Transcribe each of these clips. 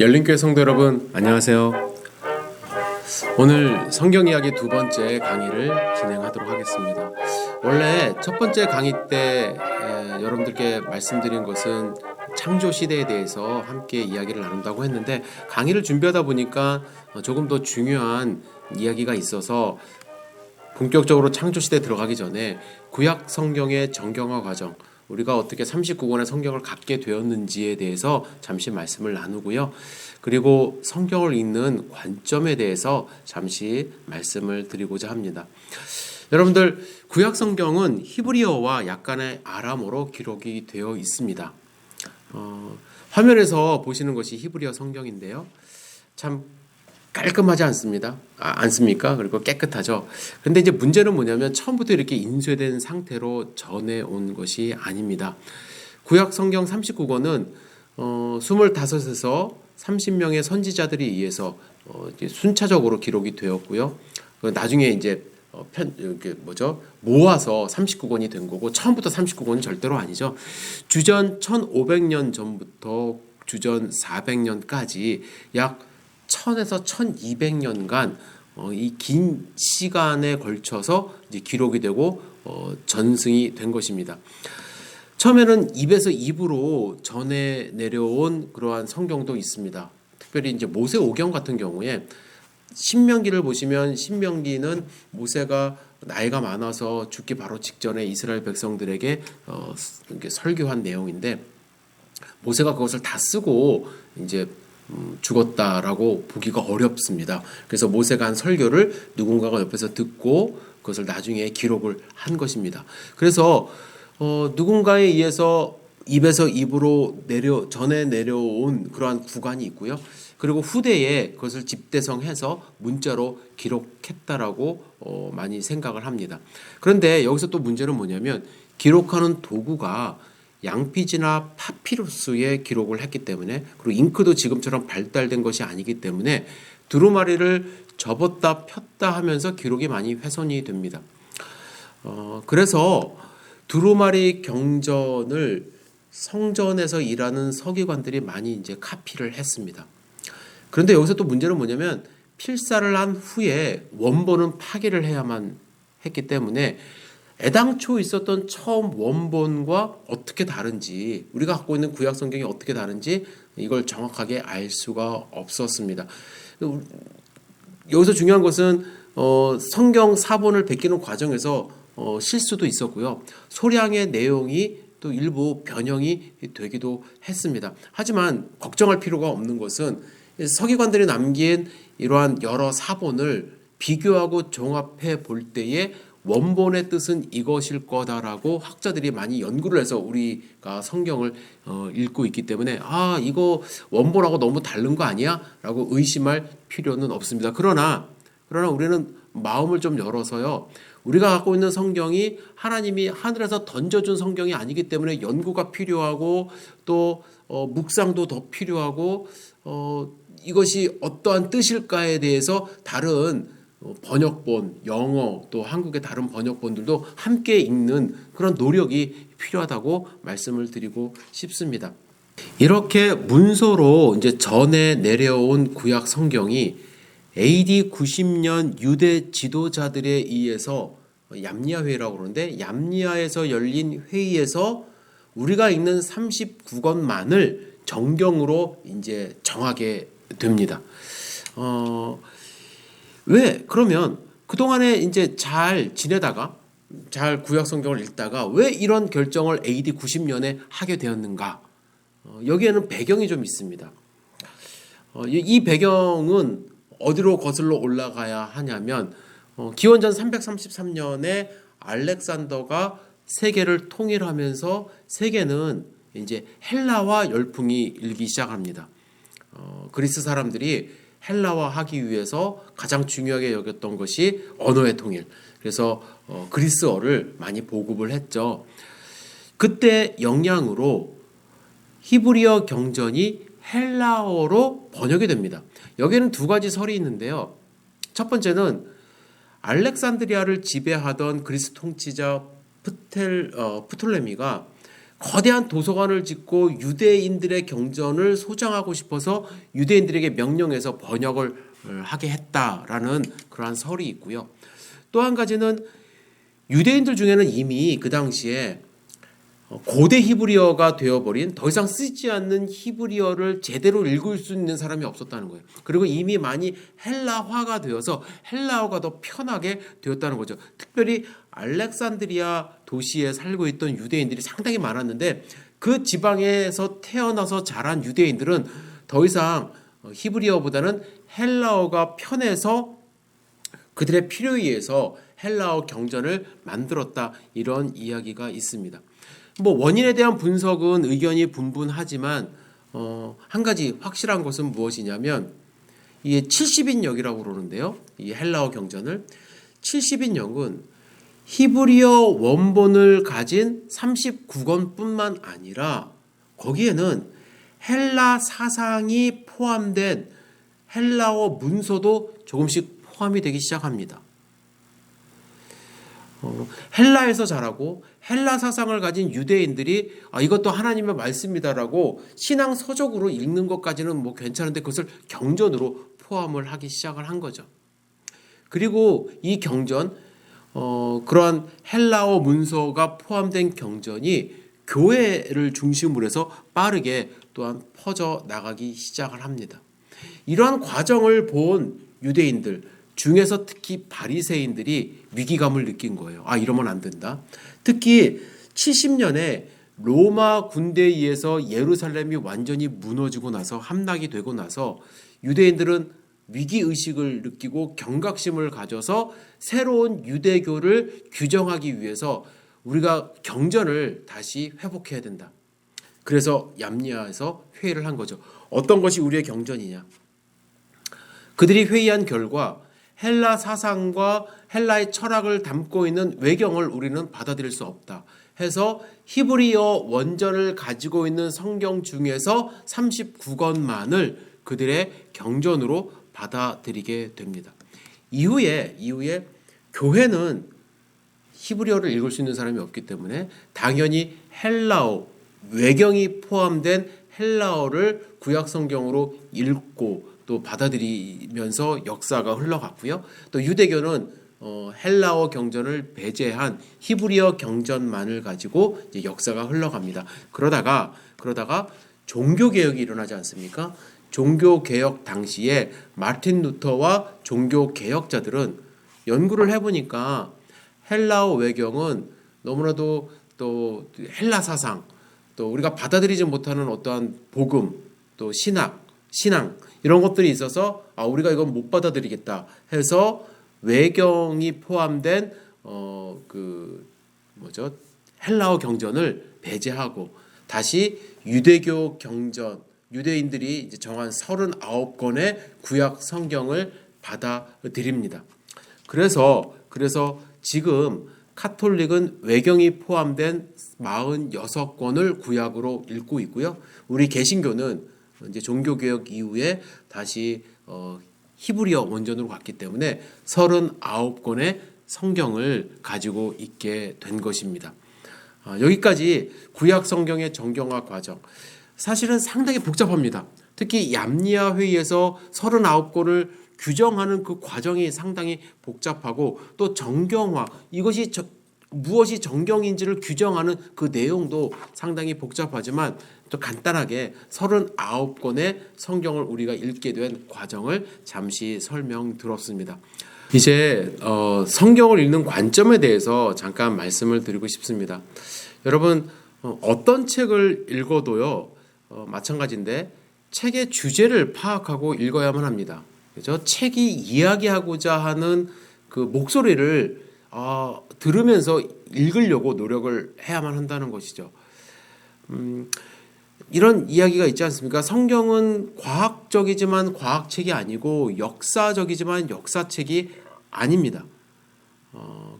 열린교회 성도 여러분, 안녕하세요. 오늘 성경 이야기 두 번째 강의를 진행하도록 하겠습니다. 원래 첫 번째 강의 때 여러분들께 말씀드린 것은 창조 시대에 대해서 함께 이야기를 나눈다고 했는데, 강의를 준비하다 보니까 조금 더 중요한 이야기가 있어서 본격적으로 창조 시대에 들어가기 전에 구약 성경의 정경화 과정, 우리가 어떻게 39권의 성경을 갖게 되었는지에 대해서 잠시 말씀을 나누고요. 그리고 성경을 읽는 관점에 대해서 잠시 말씀을 드리고자 합니다. 여러분들, 구약 성경은 히브리어와 약간의 아람어로 기록이 되어 있습니다. 화면에서 보시는 것이 히브리어 성경인데요. 참 깔끔하지 않습니까? 그리고 깨끗하죠. 근데 이제 문제는 뭐냐면 처음부터 이렇게 인쇄된 상태로 전해온 것이 아닙니다. 구약 성경 39권은 25에서 30명의 선지자들에 의해서 순차적으로 기록이 되었고요. 나중에 이제 모아서 39권이 된 거고, 처음부터 39권은 절대로 아니죠. 주전 1500년 전부터 주전 400년까지 약 1000에서 1200년간 이 긴 시간에 걸쳐서 이제 기록이 되고 전승이 된 것입니다. 처음에는 입에서 입으로 전해 내려온 그러한 성경도 있습니다. 특별히 이제 모세 오경 같은 경우에 신명기를 보시면, 신명기는 모세가 나이가 많아서 죽기 바로 직전에 이스라엘 백성들에게 설교한 내용인데, 모세가 그것을 다 쓰고 이제 죽었다라고 보기가 어렵습니다. 그래서 모세가 한 설교를 누군가가 옆에서 듣고 그것을 나중에 기록을 한 것입니다. 그래서 누군가에 의해서 입에서 입으로 전해 내려온 그러한 구간이 있고요. 그리고 후대에 그것을 집대성해서 문자로 기록했다라고 많이 생각을 합니다. 그런데 여기서 또 문제는 뭐냐면, 기록하는 도구가 양피지나 파피루스에 기록을 했기 때문에, 그리고 잉크도 지금처럼 발달된 것이 아니기 때문에 두루마리를 접었다 폈다 하면서 기록이 많이 훼손이 됩니다. 그래서 두루마리 경전을 성전에서 일하는 서기관들이 많이 이제 카피를 했습니다. 그런데 여기서 또 문제는 뭐냐면, 필사를 한 후에 원본은 파기를 해야만 했기 때문에 애당초 있었던 처음 원본과 어떻게 다른지, 우리가 갖고 있는 구약 성경이 어떻게 다른지 이걸 정확하게 알 수가 없었습니다. 여기서 중요한 것은 성경 사본을 베끼는 과정에서 실수도 있었고요. 소량의 내용이 또 일부 변형이 되기도 했습니다. 하지만 걱정할 필요가 없는 것은, 서기관들이 남긴 이러한 여러 사본을 비교하고 종합해 볼 때에 원본의 뜻은 이것일 거다라고 학자들이 많이 연구를 해서 우리가 성경을 읽고 있기 때문에, 이거 원본하고 너무 다른 거 아니야? 라고 의심할 필요는 없습니다. 그러나 우리는 마음을 좀 열어서요, 우리가 갖고 있는 성경이 하나님이 하늘에서 던져준 성경이 아니기 때문에 연구가 필요하고, 또 묵상도 더 필요하고, 이것이 어떠한 뜻일까에 대해서 다른 번역본, 영어, 또 한국의 다른 번역본들도 함께 읽는 그런 노력이 필요하다고 말씀을 드리고 싶습니다. 이렇게 문서로 이제 전해 내려온 구약 성경이 AD 90년 유대 지도자들에 의해서 얌니아 회의라고 그러는데, 얌니아에서 열린 회의에서 우리가 읽는 39권만을 정경으로 이제 정하게 됩니다. 왜? 그러면 그동안에 이제 잘 지내다가, 잘 구약 성경을 읽다가 왜 이런 결정을 AD 90년에 하게 되었는가? 여기에는 배경이 좀 있습니다. 이 배경은 어디로 거슬러 올라가야 하냐면, 기원전 333년에 알렉산더가 세계를 통일하면서 세계는 이제 헬라화 열풍이 일기 시작합니다. 그리스 사람들이 헬라화하기 위해서 가장 중요하게 여겼던 것이 언어의 통일. 그래서 그리스어를 많이 보급을 했죠. 그때 영향으로 히브리어 경전이 헬라어로 번역이 됩니다. 여기에는 두 가지 설이 있는데요. 첫 번째는 알렉산드리아를 지배하던 그리스 통치자 프톨레미가 거대한 도서관을 짓고 유대인들의 경전을 소장하고 싶어서 유대인들에게 명령해서 번역을 하게 했다라는 그러한 설이 있고요. 또 한 가지는 유대인들 중에는 이미 그 당시에 고대 히브리어가 되어버린 더 이상 쓰지 않는 히브리어를 제대로 읽을 수 있는 사람이 없었다는 거예요. 그리고 이미 많이 헬라화가 되어서 헬라어가 더 편하게 되었다는 거죠. 특별히 알렉산드리아 도시에 살고 있던 유대인들이 상당히 많았는데 그 지방에서 태어나서 자란 유대인들은 더 이상 히브리어보다는 헬라어가 편해서 그들의 필요에 의해서 헬라어 경전을 만들었다, 이런 이야기가 있습니다. 원인에 대한 분석은 의견이 분분하지만 한 가지 확실한 것은 무엇이냐면 이게 70인역이라고 그러는데요. 이 헬라어 경전을 70인역은 히브리어 원본을 가진 39권뿐만 아니라 거기에는 헬라 사상이 포함된 헬라어 문서도 조금씩 포함이 되기 시작합니다. 헬라에서 자라고 헬라 사상을 가진 유대인들이 이것도 하나님의 말씀이다라고 신앙 서적으로 읽는 것까지는 괜찮은데 그것을 경전으로 포함을 하기 시작을 한 거죠. 그리고 이 경전, 그러한 헬라어 문서가 포함된 경전이 교회를 중심으로 해서 빠르게 또한 퍼져 나가기 시작을 합니다. 이러한 과정을 본 유대인들 중에서 특히 바리새인들이 위기감을 느낀 거예요. 이러면 안 된다. 특히 70년에 로마 군대에 의해서 예루살렘이 완전히 무너지고 나서 함락이 되고 나서 유대인들은 위기의식을 느끼고 경각심을 가져서 새로운 유대교를 규정하기 위해서 우리가 경전을 다시 회복해야 된다. 그래서 얌니아에서 회의를 한 거죠. 어떤 것이 우리의 경전이냐? 그들이 회의한 결과 헬라 사상과 헬라의 철학을 담고 있는 외경을 우리는 받아들일 수 없다 해서 히브리어 원전을 가지고 있는 성경 중에서 39권만을 그들의 경전으로 받아들이게 됩니다. 이후에 교회는 히브리어를 읽을 수 있는 사람이 없기 때문에 당연히 헬라어, 외경이 포함된 헬라어를 구약 성경으로 읽고 또 받아들이면서 역사가 흘러갔고요. 또 유대교는 헬라어 경전을 배제한 히브리어 경전만을 가지고 이제 역사가 흘러갑니다. 그러다가 종교 개혁이 일어나지 않습니까? 종교 개혁 당시에 마틴 루터와 종교 개혁자들은 연구를 해보니까 헬라어 외경은 너무나도 또 헬라 사상, 또 우리가 받아들이지 못하는 어떠한 복음, 또 신앙 이런 것들이 있어서 우리가 이건 못 받아들이겠다 해서 외경이 포함된 헬라어 경전을 배제하고 다시 유대교 경전, 유대인들이 이제 정한 39권의 구약 성경을 받아들입니다. 그래서 지금 카톨릭은 외경이 포함된 46권을 구약으로 읽고 있고요. 우리 개신교는 이제 종교개혁 이후에 다시 히브리어 원전으로 갔기 때문에 39권의 성경을 가지고 있게 된 것입니다. 여기까지 구약 성경의 정경화 과정. 사실은 상당히 복잡합니다. 특히 얌니아 회의에서 39권을 규정하는 그 과정이 상당히 복잡하고 또 정경화, 이것이 무엇이 정경인지를 규정하는 그 내용도 상당히 복잡하지만 또 간단하게 39권의 성경을 우리가 읽게 된 과정을 잠시 설명드렸습니다. 이제 성경을 읽는 관점에 대해서 잠깐 말씀을 드리고 싶습니다. 여러분, 어떤 책을 읽어도요 마찬가지인데 책의 주제를 파악하고 읽어야만 합니다. 그렇죠? 책이 이야기하고자 하는 그 목소리를 들으면서 읽으려고 노력을 해야만 한다는 것이죠. 이런 이야기가 있지 않습니까? 성경은 과학적이지만 과학책이 아니고 역사적이지만 역사책이 아닙니다.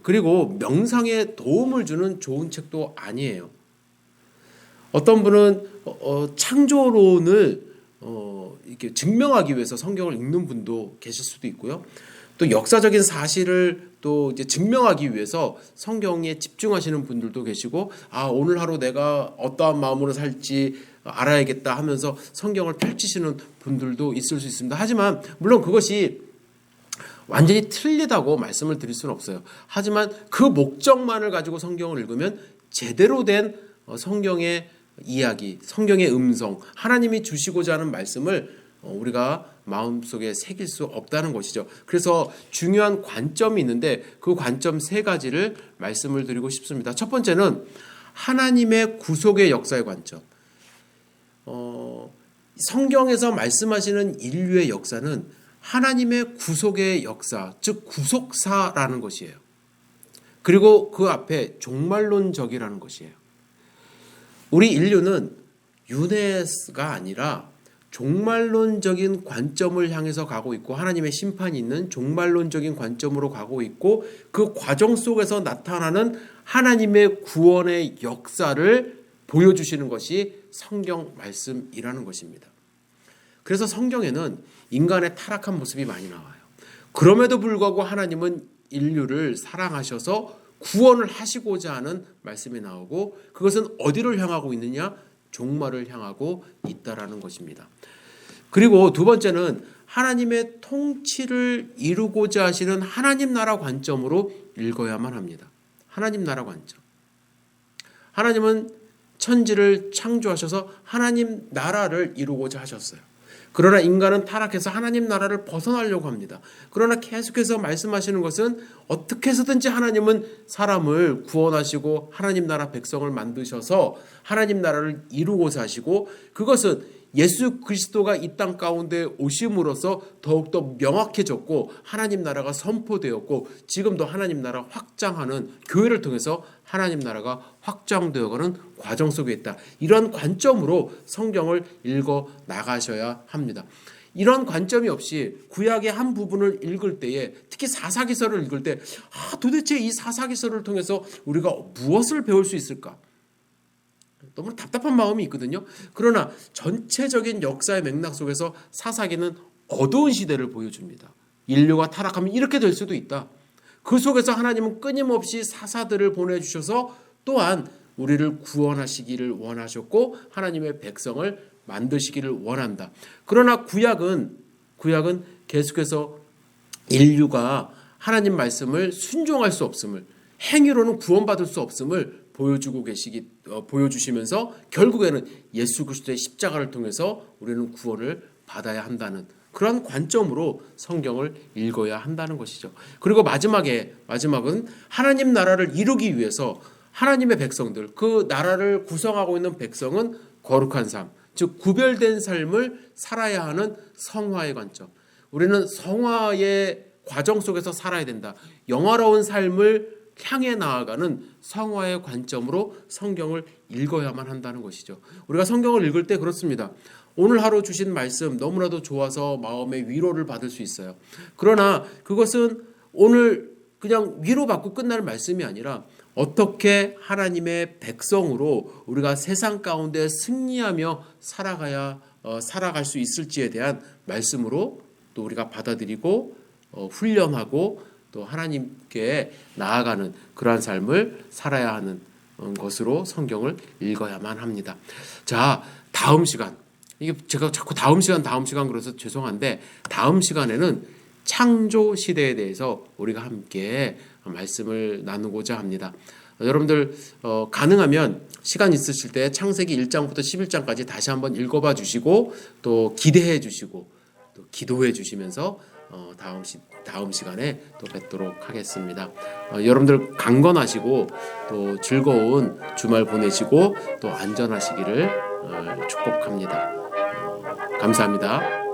그리고 명상에 도움을 주는 좋은 책도 아니에요. 어떤 분은 창조론을 이렇게 증명하기 위해서 성경을 읽는 분도 계실 수도 있고요. 또 역사적인 사실을 또 이제 증명하기 위해서 성경에 집중하시는 분들도 계시고, 오늘 하루 내가 어떠한 마음으로 살지 알아야겠다 하면서 성경을 펼치시는 분들도 있을 수 있습니다. 하지만 물론 그것이 완전히 틀리다고 말씀을 드릴 수는 없어요. 하지만 그 목적만을 가지고 성경을 읽으면 제대로 된 성경의 이야기, 성경의 음성, 하나님이 주시고자 하는 말씀을 우리가 마음속에 새길 수 없다는 것이죠. 그래서 중요한 관점이 있는데 그 관점 세 가지를 말씀을 드리고 싶습니다. 첫 번째는 하나님의 구속의 역사의 관점. 성경에서 말씀하시는 인류의 역사는 하나님의 구속의 역사, 즉 구속사라는 것이에요. 그리고 그 앞에 종말론적이라는 것이에요. 우리 인류는 윤회가 아니라 종말론적인 관점을 향해서 가고 있고, 하나님의 심판이 있는 종말론적인 관점으로 가고 있고, 그 과정 속에서 나타나는 하나님의 구원의 역사를 보여주시는 것이 성경 말씀이라는 것입니다. 그래서 성경에는 인간의 타락한 모습이 많이 나와요. 그럼에도 불구하고 하나님은 인류를 사랑하셔서 구원을 하시고자 하는 말씀이 나오고, 그것은 어디를 향하고 있느냐? 종말을 향하고 있다라는 것입니다. 그리고 두 번째는 하나님의 통치를 이루고자 하시는 하나님 나라 관점으로 읽어야만 합니다. 하나님 나라 관점. 하나님은 천지를 창조하셔서 하나님 나라를 이루고자 하셨어요. 그러나 인간은 타락해서 하나님 나라를 벗어나려고 합니다. 그러나 계속해서 말씀하시는 것은 어떻게 해서든지 하나님은 사람을 구원하시고 하나님 나라 백성을 만드셔서 하나님 나라를 이루고자 하시고, 그것은 예수 그리스도가 이 땅 가운데 오심으로써 더욱더 명확해졌고 하나님 나라가 선포되었고, 지금도 하나님 나라 확장하는 교회를 통해서 하나님 나라가 확장되어가는 과정 속에 있다. 이런 관점으로 성경을 읽어 나가셔야 합니다. 이런 관점이 없이 구약의 한 부분을 읽을 때에, 특히 사사기서를 읽을 때 도대체 이 사사기서를 통해서 우리가 무엇을 배울 수 있을까? 너무 답답한 마음이 있거든요. 그러나 전체적인 역사의 맥락 속에서 사사기는 어두운 시대를 보여줍니다. 인류가 타락하면 이렇게 될 수도 있다. 그 속에서 하나님은 끊임없이 사사들을 보내주셔서 또한 우리를 구원하시기를 원하셨고 하나님의 백성을 만드시기를 원한다. 그러나 구약은 계속해서 인류가 하나님 말씀을 순종할 수 없음을, 행위로는 구원받을 수 없음을 보여주시면서 결국에는 예수 그리스도의 십자가를 통해서 우리는 구원을 받아야 한다는 그런 관점으로 성경을 읽어야 한다는 것이죠. 그리고 마지막은 하나님 나라를 이루기 위해서 하나님의 백성들, 그 나라를 구성하고 있는 백성은 거룩한 삶, 즉 구별된 삶을 살아야 하는 성화의 관점. 우리는 성화의 과정 속에서 살아야 된다. 영화로운 삶을 향해 나아가는 성화의 관점으로 성경을 읽어야만 한다는 것이죠. 우리가 성경을 읽을 때 그렇습니다. 오늘 하루 주신 말씀 너무나도 좋아서 마음의 위로를 받을 수 있어요. 그러나 그것은 오늘 그냥 위로받고 끝날 말씀이 아니라 어떻게 하나님의 백성으로 우리가 세상 가운데 승리하며 살아갈 수 있을지에 대한 말씀으로 또 우리가 받아들이고 훈련하고 또 하나님께 나아가는 그러한 삶을 살아야 하는 것으로 성경을 읽어야만 합니다. 자, 다음 시간, 이게 제가 자꾸 다음 시간 그래서 죄송한데, 다음 시간에는 창조 시대에 대해서 우리가 함께 말씀을 나누고자 합니다. 여러분들 가능하면 시간 있으실 때 창세기 1장부터 11장까지 다시 한번 읽어봐 주시고 또 기대해 주시고 또 기도해 주시면서 다음 시간에 또 뵙도록 하겠습니다. 여러분들 강건하시고 또 즐거운 주말 보내시고 또 안전하시기를 축복합니다. 감사합니다.